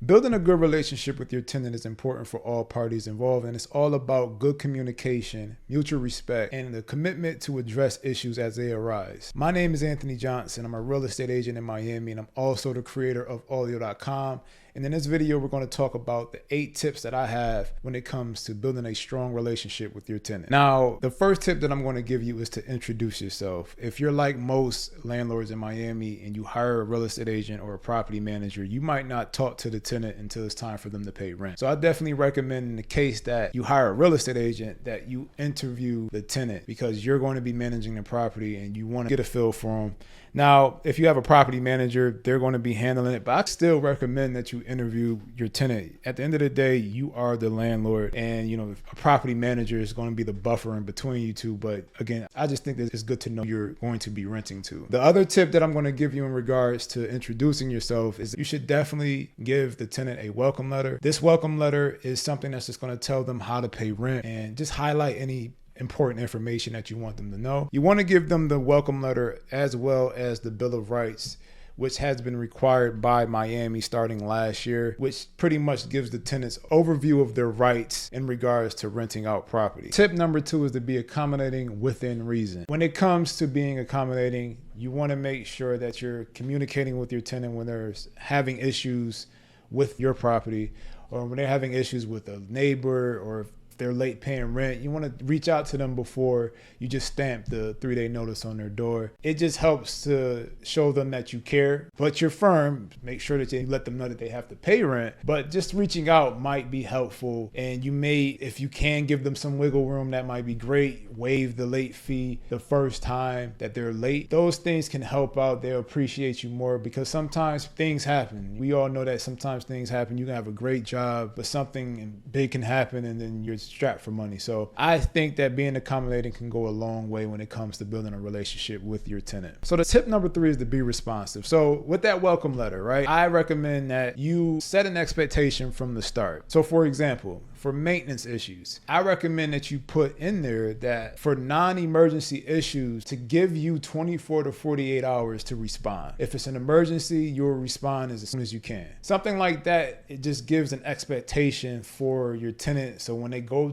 Building a good relationship with your tenant is important for all parties involved, and it's all about good communication, mutual respect, and the commitment to address issues as they arise. My name is Anthony Johnson. I'm a real estate agent in Miami, and I'm also the creator of audio.com. And in this video, we're going to talk about the 8 tips that I have when it comes to building a strong relationship with your tenant. Now, the first tip that I'm going to give you is to introduce yourself. If you're like most landlords in Miami and you hire a real estate agent or a property manager, you might not talk to the tenant until it's time for them to pay rent. So I definitely recommend, in the case that you hire a real estate agent, that you interview the tenant, because you're going to be managing the property and you want to get a feel for them. Now, if you have a property manager, they're going to be handling it, but I still recommend that you interview your tenant. At the end of the day, you are the landlord, and a property manager is going to be the buffer in between you two. But again, I just think that it's good to know you're going to be renting to. The other tip that I'm going to give you in regards to introducing yourself is you should definitely give the tenant a welcome letter. This welcome letter is something that's just going to tell them how to pay rent and just highlight any important information that you want them to know. You want to give them the welcome letter as well as the Bill of Rights, which has been required by Miami starting last year, which pretty much gives the tenants overview of their rights in regards to renting out property. Tip number 2 is to be accommodating within reason. When it comes to being accommodating, you want to make sure that you're communicating with your tenant when they're having issues with your property, or when they're having issues with a neighbor, or if they're late paying rent. You want to reach out to them before you just stamp the 3-day notice on their door. It just helps to show them that you care, but you're firm. Make sure that you let them know that they have to pay rent, but just reaching out might be helpful. And you may, if you can give them some wiggle room, that might be great. Waive the late fee the first time that they're late. Those things can help out. They'll appreciate you more, because sometimes things happen. We all know that sometimes things happen. You can have a great job, but something big can happen, and then you're strapped for money. So I think that being accommodating can go a long way when it comes to building a relationship with your tenant. So the tip number 3 is to be responsive. So with that welcome letter, right, I recommend that you set an expectation from the start. So for example, for maintenance issues, I recommend that you put in there that for non-emergency issues, to give you 24 to 48 hours to respond. If it's an emergency, you'll respond as soon as you can. Something like that, it just gives an expectation for your tenant. So when they go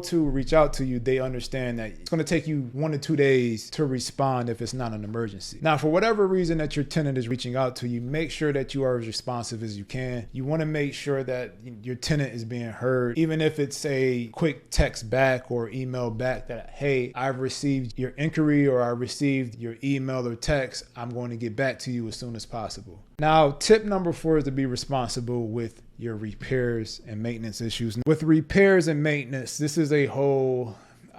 to reach out to you, they understand that it's going to take you 1 to 2 days to respond if it's not an emergency. Now, for whatever reason that your tenant is reaching out to you, make sure that you are as responsive as you can. You want to make sure that your tenant is being heard, even if it's a quick text back or email back that, hey, I've received your inquiry, or I received your email or text. I'm going to get back to you as soon as possible. Now, tip number 4 is to be responsible with your repairs and maintenance issues. With repairs and maintenance, this is I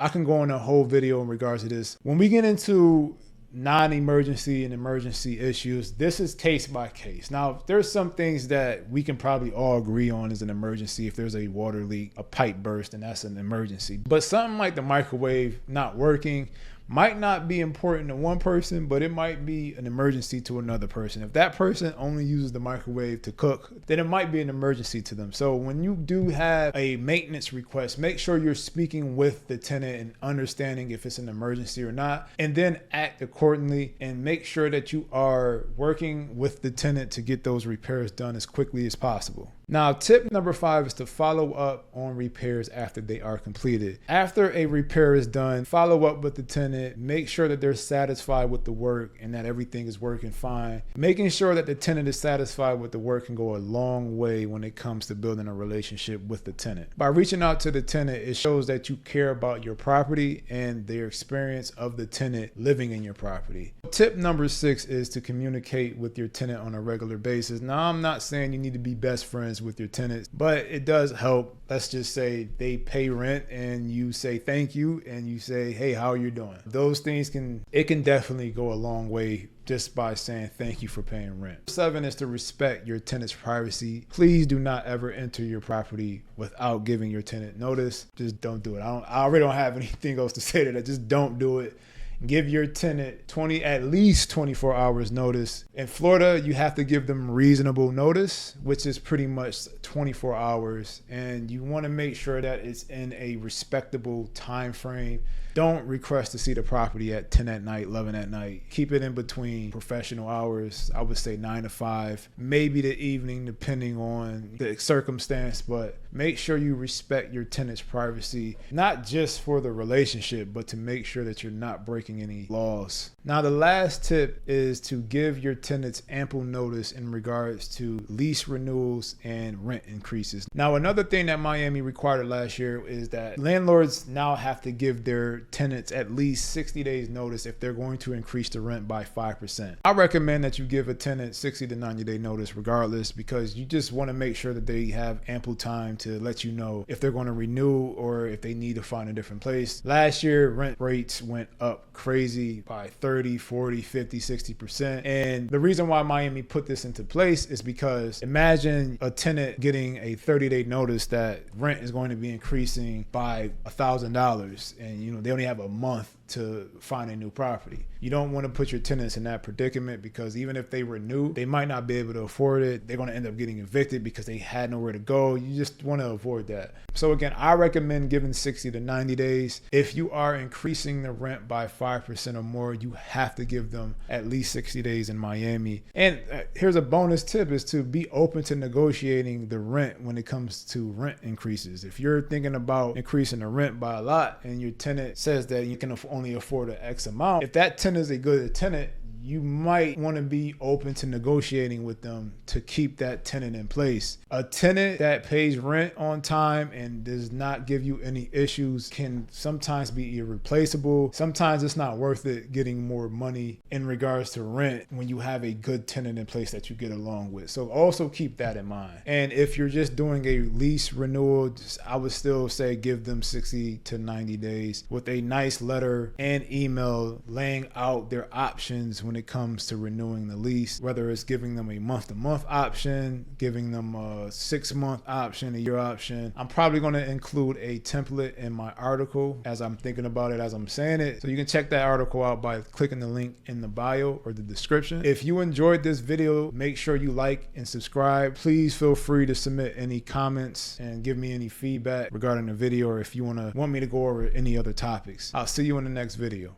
can go on a whole video in regards to this. When we get into non-emergency and emergency issues, this is case by case. Now, there's some things that we can probably all agree on as an emergency. If there's a water leak, a pipe burst, and that's an emergency. But something like the microwave not working might not be important to one person, but it might be an emergency to another person. If that person only uses the microwave to cook, then it might be an emergency to them. So when you do have a maintenance request, make sure you're speaking with the tenant and understanding if it's an emergency or not, and then act accordingly, and make sure that you are working with the tenant to get those repairs done as quickly as possible. Now, tip number 5 is to follow up on repairs after they are completed. After a repair is done, follow up with the tenant. Make sure that they're satisfied with the work and that everything is working fine. Making sure that the tenant is satisfied with the work can go a long way when it comes to building a relationship with the tenant. By reaching out to the tenant, it shows that you care about your property and their experience of the tenant living in your property. Tip number 6 is to communicate with your tenant on a regular basis. Now, I'm not saying you need to be best friends with your tenants, but it does help. Let's just say they pay rent and you say thank you, and you say, hey, how are you doing? Those things can definitely go a long way just by saying thank you for paying rent. 7 is to respect your tenant's privacy. Please do not ever enter your property without giving your tenant notice. Just don't do it. I already don't have anything else to say to that. Just don't do it. Give your tenant at least 24 hours notice. In Florida, you have to give them reasonable notice, which is pretty much 24 hours. And you want to make sure that it's in a respectable time frame. Don't request to see the property at 10 at night, 11 at night. Keep it in between professional hours. I would say 9 to 5, maybe the evening, depending on the circumstance, but make sure you respect your tenant's privacy, not just for the relationship, but to make sure that you're not breaking any laws. Now, the last tip is to give your tenants ample notice in regards to lease renewals and rent increases. Now, another thing that Miami required last year is that landlords now have to give their tenants at least 60 days notice if they're going to increase the rent by 5%. I recommend that you give a tenant 60 to 90 day notice regardless, because you just want to make sure that they have ample time to let you know if they're going to renew or if they need to find a different place. Last year, rent rates went up crazy by 30, 40, 50, 60%. And the reason why Miami put this into place is because imagine a tenant getting a 30-day notice that rent is going to be increasing by $1,000, and they only have a month to find a new property. You don't want to put your tenants in that predicament, because even if they renew, they might not be able to afford it. They're going to end up getting evicted because they had nowhere to go. You just want to avoid that. So again, I recommend giving 60 to 90 days. If you are increasing the rent by 5% or more, you have to give them at least 60 days in Miami. And here's a bonus tip, is to be open to negotiating the rent when it comes to rent increases. If you're thinking about increasing the rent by a lot and your tenant says that you can only afford an X amount, if that tenant is a good tenant, you might want to be open to negotiating with them to keep that tenant in place. A tenant that pays rent on time and does not give you any issues can sometimes be irreplaceable. Sometimes it's not worth it getting more money in regards to rent when you have a good tenant in place that you get along with. So also keep that in mind. And if you're just doing a lease renewal, I would still say give them 60 to 90 days with a nice letter and email laying out their options when it comes to renewing the lease, whether it's giving them a month-to-month option, giving them a 6-month option, a year option. I'm probably going to include a template in my article as I'm thinking about it, as I'm saying it. So you can check that article out by clicking the link in the bio or the description. If you enjoyed this video, make sure you like and subscribe. Please feel free to submit any comments and give me any feedback regarding the video, or if you want me to go over any other topics. I'll see you in the next video.